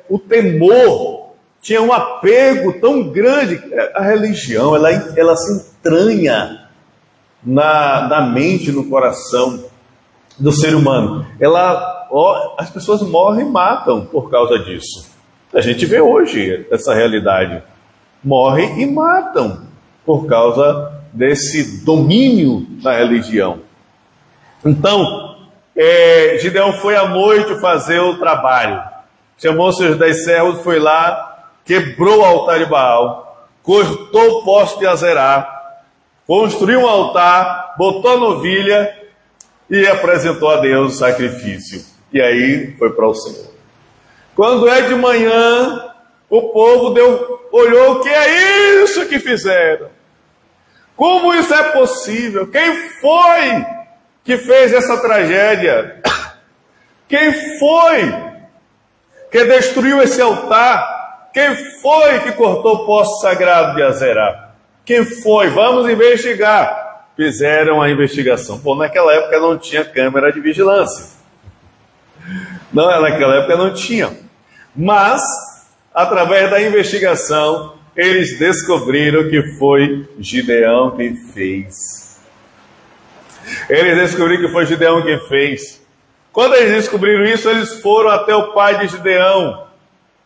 o temor, tinha um apego tão grande. A religião, ela se entranha na mente, no coração do ser humano. As pessoas morrem e matam por causa disso. A gente vê hoje essa realidade. Morrem e matam por causa desse domínio da religião. Então, Gideão foi à noite fazer o trabalho. Chamou seus 10 servos, foi lá, quebrou o altar de Baal, cortou o poste de Azerá, construiu um altar, botou a novilha e apresentou a Deus o sacrifício. E aí foi para o Senhor. Quando é de manhã, o povo olhou, o que é isso que fizeram? Como isso é possível? Quem foi que fez essa tragédia? Quem foi que destruiu esse altar? Quem foi que cortou o poste sagrado de Azerá? Quem foi? Vamos investigar. Fizeram a investigação. Bom, naquela época não tinha câmera de vigilância. Não, naquela época não tinha. Mas, através da investigação, eles descobriram que foi Gideão quem fez. Eles descobriram que foi Gideão quem fez. Quando eles descobriram isso, eles foram até o pai de Gideão,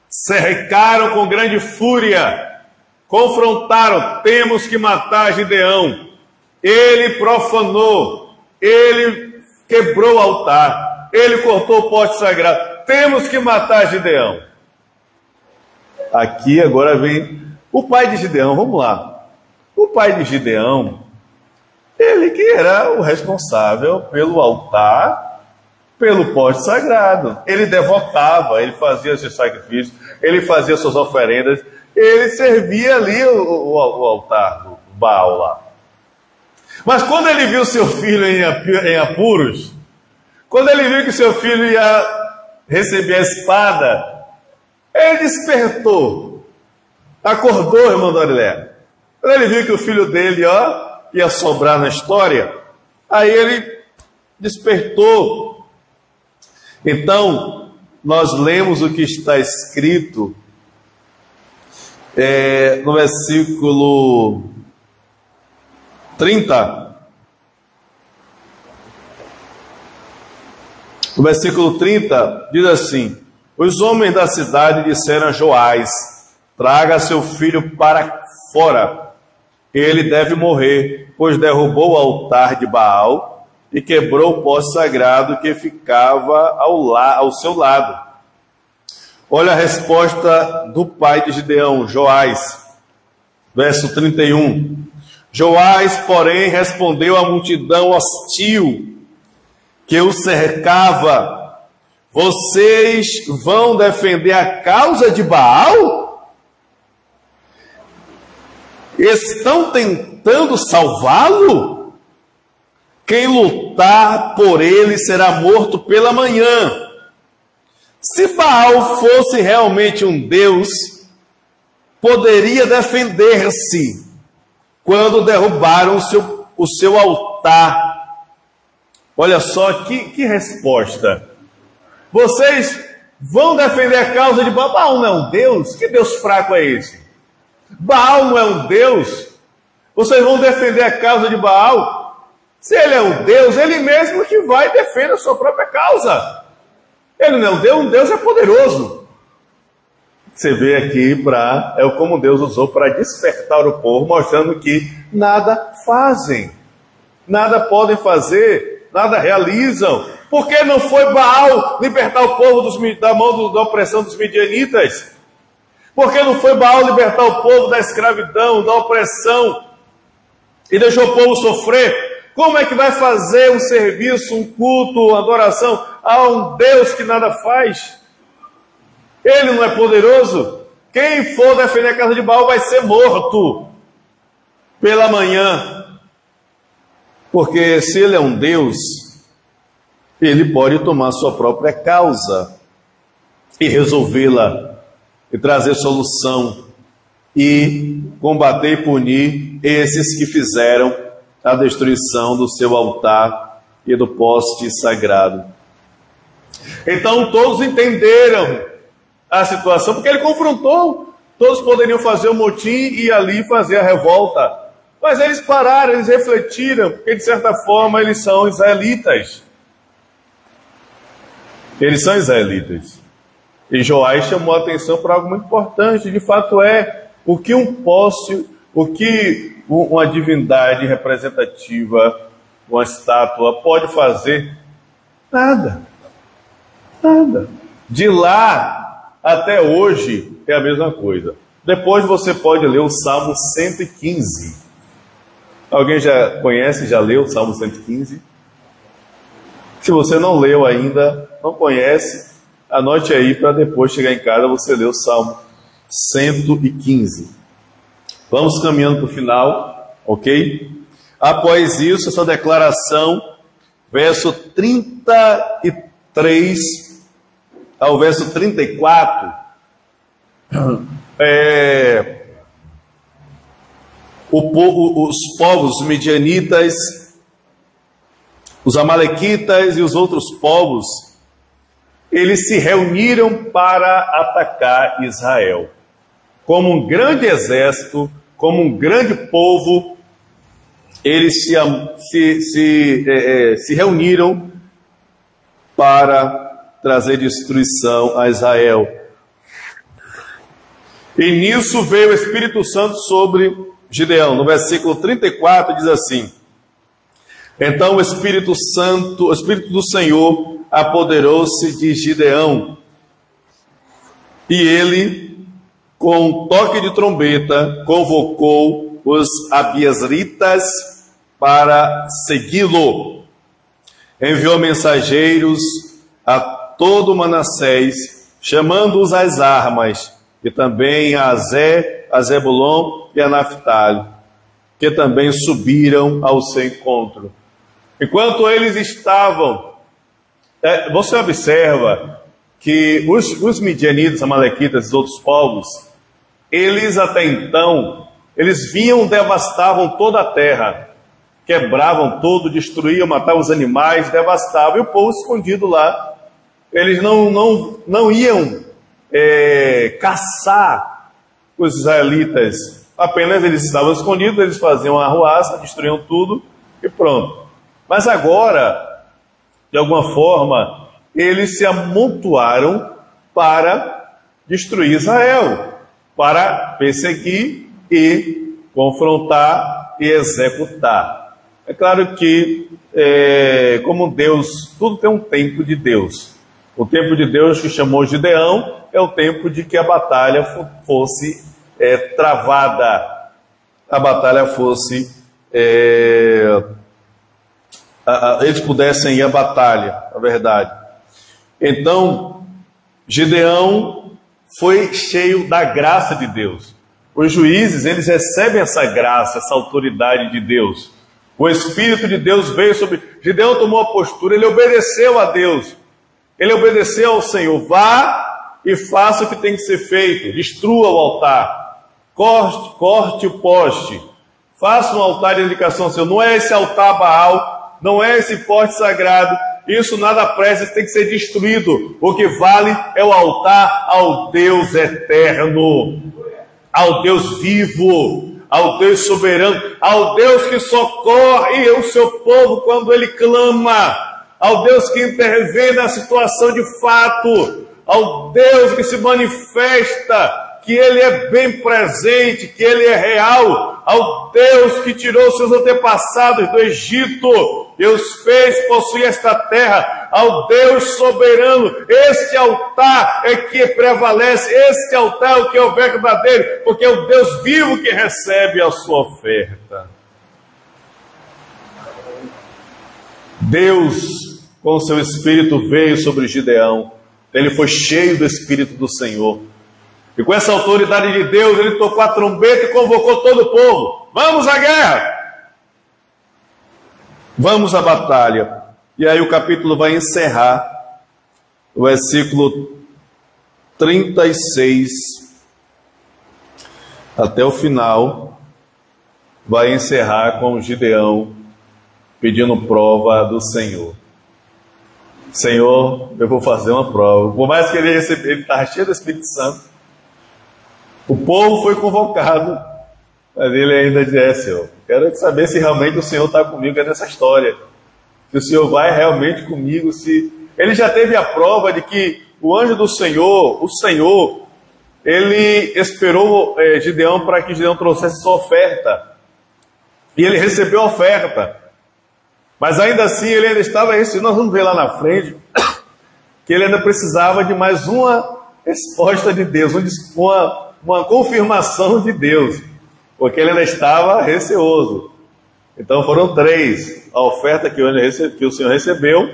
cercaram com grande fúria, confrontaram: temos que matar Gideão. Ele profanou, ele quebrou o altar, ele cortou o poste sagrado. Temos que matar Gideão. Aqui agora vem o pai de Gideão, vamos lá. O pai de Gideão, ele que era o responsável pelo altar, pelo poste sagrado. Ele devotava, ele fazia seus sacrifícios, ele fazia suas oferendas, ele servia ali o altar do Baal lá. Mas quando ele viu seu filho em apuros, quando ele viu que seu filho ia receber a espada, ele despertou, acordou, irmão Dorilé. Quando ele viu que o filho dele ia sobrar na história, aí ele despertou. Então, nós lemos o que está escrito no versículo 30. No versículo 30, diz assim: os homens da cidade disseram a Joás: traga seu filho para fora, ele deve morrer, pois derrubou o altar de Baal e quebrou o poste sagrado que ficava ao seu lado. Olha a resposta do pai de Gideão, Joás, verso 31. Joás, porém, respondeu à multidão hostil que o cercava: vocês vão defender a causa de Baal? Estão tentando salvá-lo? Quem lutar por ele será morto pela manhã. Se Baal fosse realmente um deus, poderia defender-se quando derrubaram o seu altar. Olha só que resposta. Vocês vão defender a causa de Baal? Baal não é um deus? Que deus fraco é esse? Baal não é um deus? Vocês vão defender a causa de Baal? Se ele é um deus, ele mesmo que vai defender a sua própria causa. Ele não é um Deus é poderoso. Você vê aqui como Deus usou para despertar o povo, mostrando que nada fazem, nada podem fazer, nada realizam. Por que não foi Baal libertar o povo da mão da opressão dos midianitas? Por que não foi Baal libertar o povo da escravidão, da opressão, e deixou o povo sofrer? Como é que vai fazer um serviço, um culto, uma adoração a um Deus que nada faz? Ele não é poderoso? Quem for defender a casa de Baal vai ser morto pela manhã. Porque se ele é um Deus, ele pode tomar sua própria causa e resolvê-la, e trazer solução, e combater e punir esses que fizeram a destruição do seu altar e do poste sagrado. Então todos entenderam a situação, porque ele confrontou. Todos poderiam fazer o motim e ali fazer a revolta. Mas eles pararam, eles refletiram, porque de certa forma eles são israelitas. Eles são israelitas. E Joás chamou a atenção para algo muito importante. De fato o que uma divindade representativa, uma estátua pode fazer? Nada. Nada. De lá até hoje é a mesma coisa. Depois você pode ler o Salmo 115. Alguém já conhece, já leu o Salmo 115? Se você não leu ainda, não conhece, anote aí para depois chegar em casa você ler o Salmo 115. Vamos caminhando para o final, ok? Após isso, essa declaração, verso 33 ao verso 34, os povos midianitas, os amalequitas e os outros povos, eles se reuniram para atacar Israel. Como um grande exército, como um grande povo, eles se reuniram para trazer destruição a Israel. E nisso veio o Espírito Santo sobre Gideão. No versículo 34 diz assim: então o Espírito Santo, o Espírito do Senhor apoderou-se de Gideão, e ele, com um toque de trombeta, convocou os abiezritas para segui-lo. Enviou mensageiros a todo Manassés, chamando-os às armas, e também a Zebulon e a Naftali, que também subiram ao seu encontro. Enquanto eles estavam, você observa que os midianitas, amalequitas e outros povos, eles até então, eles vinham, devastavam toda a terra, quebravam tudo, destruíam, matavam os animais, devastavam, e o povo escondido lá. Eles não iam caçar os israelitas, apenas eles estavam escondidos, eles faziam a arruaça, destruíam tudo e pronto. Mas agora, de alguma forma, eles se amontoaram para destruir Israel, para perseguir e confrontar e executar. É claro que, como Deus, tudo tem um tempo de Deus. O tempo de Deus que chamou Gideão é o tempo de que a batalha fosse travada, a batalha fosse... eles pudessem ir à batalha, na verdade. Então, Gideão foi cheio da graça de Deus. Os juízes, eles recebem essa graça, essa autoridade de Deus. O Espírito de Deus veio sobre... Gideão tomou a postura, ele obedeceu a Deus. Ele obedeceu ao Senhor. Vá e faça o que tem que ser feito. Destrua o altar. Corte o poste. Faça um altar de dedicação ao Senhor. Não é esse altar Baal, não é esse poste sagrado. Isso nada presta, isso tem que ser destruído. O que vale é o altar ao Deus eterno, ao Deus vivo, ao Deus soberano, ao Deus que socorre o seu povo quando ele clama, ao Deus que intervém na situação de fato, ao Deus que se manifesta, que Ele é bem presente, que Ele é real, ao Deus que tirou seus antepassados do Egito e os fez possuir esta terra, ao Deus soberano. Este altar é que prevalece, este altar é o que é o verdadeiro, porque é o Deus vivo que recebe a sua oferta. Deus, com o seu Espírito, veio sobre Gideão. Ele foi cheio do Espírito do Senhor. E com essa autoridade de Deus, ele tocou a trombeta e convocou todo o povo. Vamos à guerra! Vamos à batalha. E aí o capítulo vai encerrar, o versículo 36. até o final, vai encerrar com Gideão pedindo prova do Senhor. Senhor, eu vou fazer uma prova. Por mais que ele estava cheio do Espírito Santo, o povo foi convocado, mas ele ainda disse: Senhor, quero saber se realmente o Senhor está comigo nessa história. Se o Senhor vai realmente comigo. Se ele já teve a prova de que o anjo do Senhor, o Senhor, ele esperou Gideão para que Gideão trouxesse sua oferta. E ele recebeu a oferta. Mas ainda assim ele ainda estava receoso. Nós vamos ver lá na frente que ele ainda precisava de mais uma resposta de Deus, uma confirmação de Deus, porque ele ainda estava receoso. Então foram 3 a oferta que o Senhor recebeu.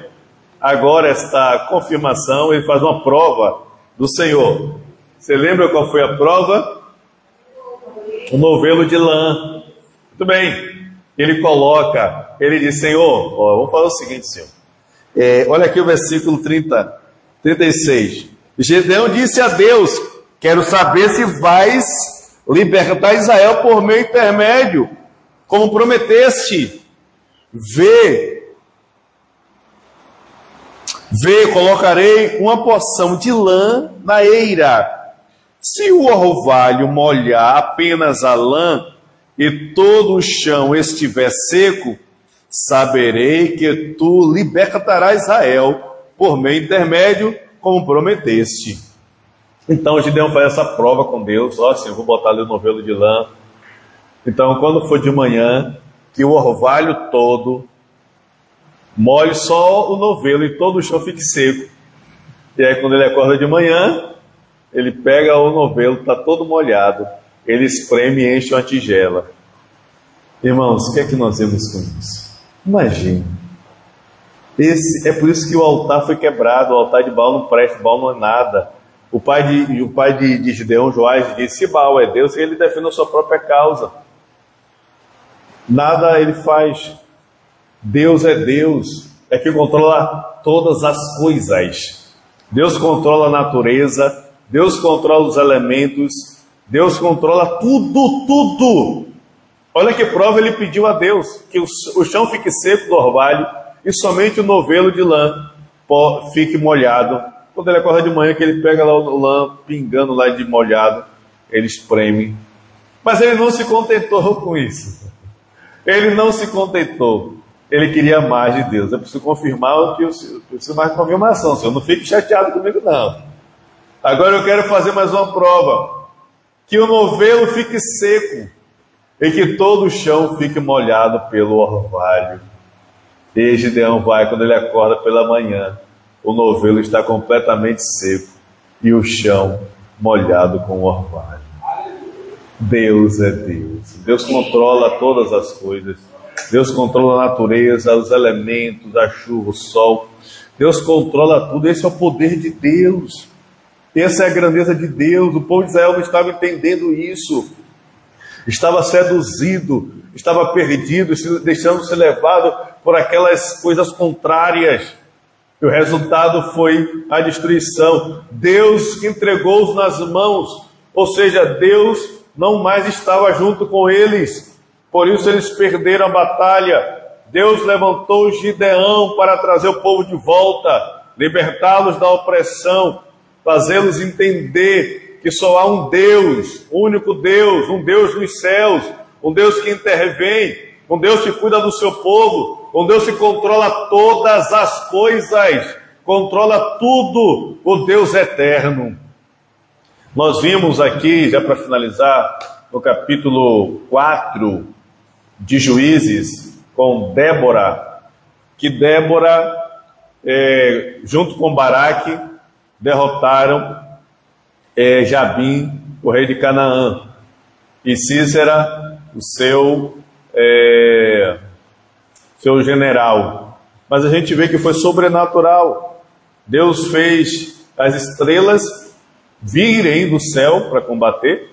Agora esta confirmação, ele faz uma prova do Senhor. Você lembra qual foi a prova? O novelo de lã. Muito bem. Ele coloca, ele diz: Senhor, vamos fazer o seguinte, Senhor. Olha aqui o versículo 36. Gideão disse a Deus: quero saber se vais libertar Israel por meu intermédio, como prometeste. Vê, colocarei uma porção de lã na eira. Se o orvalho molhar apenas a lã e todo o chão estiver seco, saberei que tu libertarás Israel por meu intermédio, como prometeste. Então Gideão faz essa prova com Deus. Assim, eu vou botar ali o novelo de lã. Então, quando for de manhã, que o orvalho todo molhe só o novelo e todo o chão fique seco. E aí, quando ele acorda de manhã, ele pega o novelo, está todo molhado, ele espreme e enche uma tigela. Irmãos, o que é que nós vemos com isso? Imagine. É por isso que o altar foi quebrado. O altar de Baal não presta, Baal não é nada. O pai de Gideão, Joás, disse: se Baal é Deus, ele defende a sua própria causa. Nada ele faz. Deus é Deus, é que controla todas as coisas. Deus controla a natureza, Deus controla os elementos, Deus controla tudo. Olha que prova ele pediu a Deus: que o chão fique seco do orvalho e somente o novelo de lã fique molhado. Quando ele acorda de manhã, que ele pega lá o lã pingando lá de molhado, ele espreme. Mas ele não se contentou com isso. Ele não se contentou. Ele queria mais de Deus. Eu preciso confirmar eu preciso mais de confirmação. Senhor, não fique chateado comigo, não. Agora eu quero fazer mais uma prova. Que o novelo fique seco e que todo o chão fique molhado pelo orvalho. E Gideão vai, quando ele acorda pela manhã, o novelo está completamente seco e o chão molhado com o orvalho. Deus é Deus. Deus controla todas as coisas. Deus controla a natureza, os elementos, a chuva, o sol. Deus controla tudo. Esse é o poder de Deus. Essa é a grandeza de Deus. O povo de Israel não estava entendendo isso. Estava seduzido, estava perdido, deixando-se levado por aquelas coisas contrárias. E o resultado foi a destruição. Deus entregou-os nas mãos, ou seja, Deus não mais estava junto com eles. Por isso eles perderam a batalha. Deus levantou Gideão para trazer o povo de volta, libertá-los da opressão, fazê-los entender que só há um Deus, um único Deus, um Deus dos céus, um Deus que intervém, um Deus que cuida do seu povo, um Deus que controla todas as coisas, controla tudo, o Deus eterno. Nós vimos aqui, já para finalizar, no capítulo 4 de Juízes, com Débora, que Débora, junto com Baraque, derrotaram Jabim, o rei de Canaã, e Sísera, o seu general. Mas a gente vê que foi sobrenatural. Deus fez as estrelas virem do céu para combater,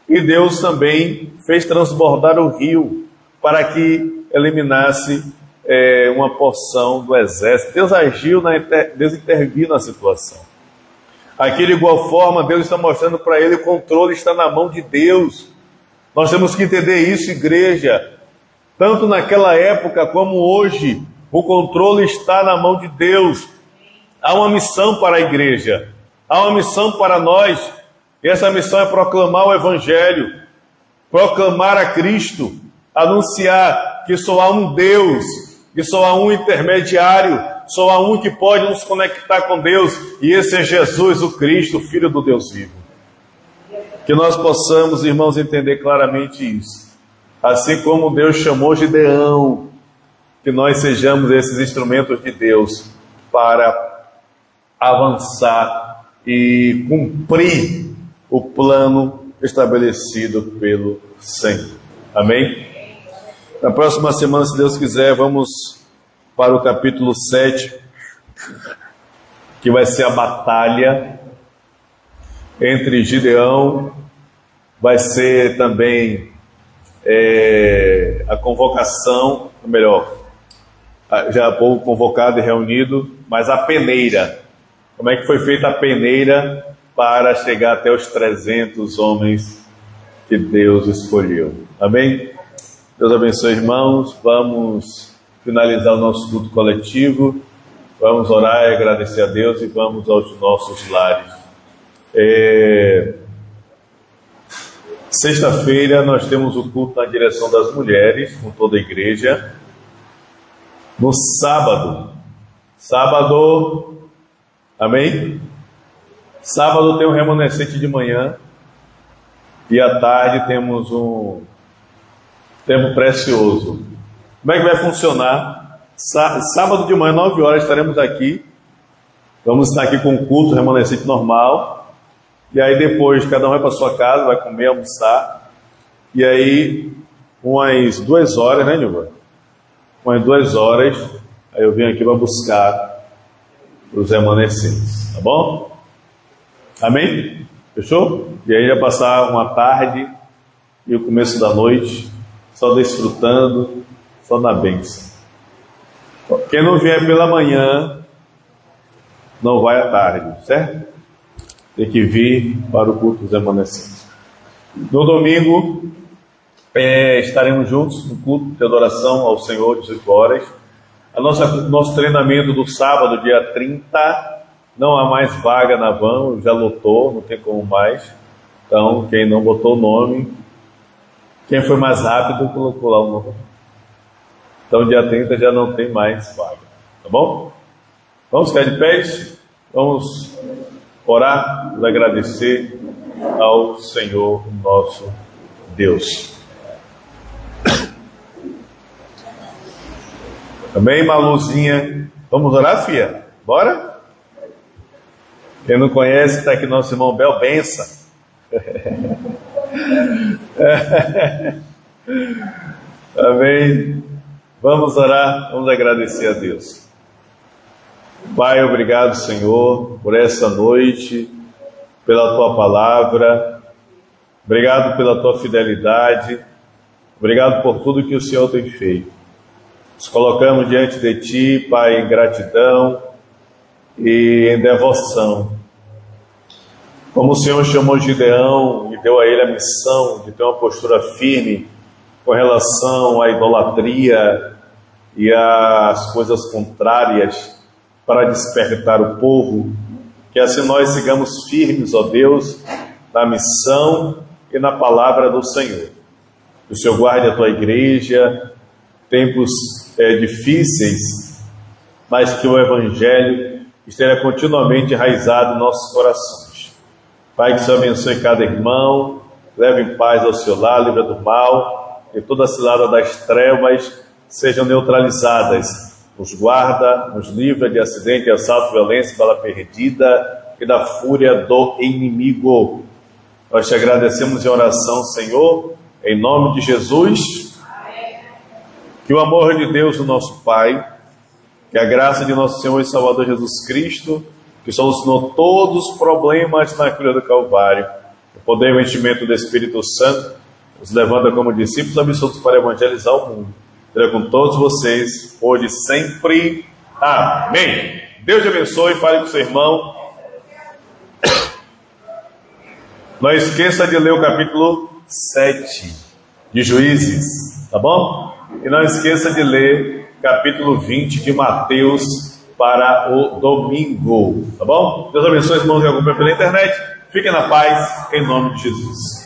e Deus também fez transbordar o rio para que eliminasse uma porção do exército. Deus agiu, Deus interviu na situação. Aqui, de igual forma, Deus está mostrando para ele: o controle está na mão de Deus. Nós temos que entender isso, igreja. Tanto naquela época como hoje, o controle está na mão de Deus. Há uma missão para a igreja, há uma missão para nós, e essa missão é proclamar o Evangelho, proclamar a Cristo, anunciar que só há um Deus, que só há um intermediário, só há um que pode nos conectar com Deus, e esse é Jesus, o Cristo, o Filho do Deus vivo. Que nós possamos, irmãos, entender claramente isso. Assim como Deus chamou Gideão, que nós sejamos esses instrumentos de Deus para avançar e cumprir o plano estabelecido pelo Senhor. Amém? Na próxima semana, se Deus quiser, vamos para o capítulo 7, que vai ser a batalha entre Gideão, vai ser também a convocação, ou melhor, já o povo convocado e reunido, mas a peneira. Como é que foi feita a peneira para chegar até os 300 homens que Deus escolheu? Amém? Deus abençoe, irmãos. Vamos finalizar o nosso culto coletivo. Vamos orar e agradecer a Deus e vamos aos nossos lares. Sexta-feira nós temos o culto na direção das mulheres, com toda a igreja. No sábado, amém? Sábado tem um remanescente de manhã e à tarde temos um tempo precioso. Como é que vai funcionar? Sábado de manhã, 9 horas, estaremos aqui. Vamos estar aqui com o culto remanescente normal. E aí depois cada um vai para sua casa, vai comer, almoçar. E aí, umas 2 horas, né, Nilva? Umas 2 horas, aí eu venho aqui para buscar os remanescentes, tá bom? Amém? Fechou? E aí vai passar uma tarde e o começo da noite só desfrutando, só na bênção. Quem não vier pela manhã não vai à tarde, certo? Tem que vir para o culto dos remanescentes. No domingo estaremos juntos no culto de adoração ao Senhor, 18 horas. Nosso treinamento do sábado, dia 30, não há mais vaga na van, já lotou, não tem como mais. Então, quem não botou o nome, quem foi mais rápido, colocou lá o nome. Então, dia 30 já não tem mais vaga, tá bom? Vamos ficar de pés, vamos orar, vamos agradecer ao Senhor nosso Deus. Amém, Maluzinha? Vamos orar, filha? Bora? Quem não conhece, está aqui nosso irmão Bel Benção. Amém? Vamos orar, vamos agradecer a Deus. Pai, obrigado, Senhor, por essa noite, pela Tua palavra. Obrigado pela Tua fidelidade. Obrigado por tudo que o Senhor tem feito. Nos colocamos diante de Ti, Pai, em gratidão e em devoção. Como o Senhor chamou Gideão e deu a ele a missão de ter uma postura firme com relação à idolatria e às coisas contrárias para despertar o povo, que assim nós sigamos firmes, ó Deus, na missão e na palavra do Senhor. Que o Senhor guarde a Tua igreja, tempos difíceis, mas que o Evangelho esteja continuamente enraizado em nossos corações. Pai, que o Senhor abençoe cada irmão, leve em paz ao seu lar, livra do mal, e toda a cilada das trevas sejam neutralizadas. Nos guarda, nos livra de acidente, assalto, violência, bala perdida e da fúria do inimigo. Nós te agradecemos em oração, Senhor, em nome de Jesus. Que o amor de Deus, o nosso Pai, que a graça de nosso Senhor e Salvador Jesus Cristo, que solucionou todos os problemas na cruz do Calvário, o poder e o enchimento do Espírito Santo, nos levanta como discípulos absolutos para evangelizar o mundo. Seja com todos vocês, hoje e sempre. Amém. Deus te abençoe, fale com seu irmão. Não esqueça de ler o capítulo 7. de Juízes, tá bom? E não esqueça de ler capítulo 20 de Mateus para o domingo, tá bom? Deus abençoe os irmãos que acompanham pela internet. Fiquem na paz, em nome de Jesus.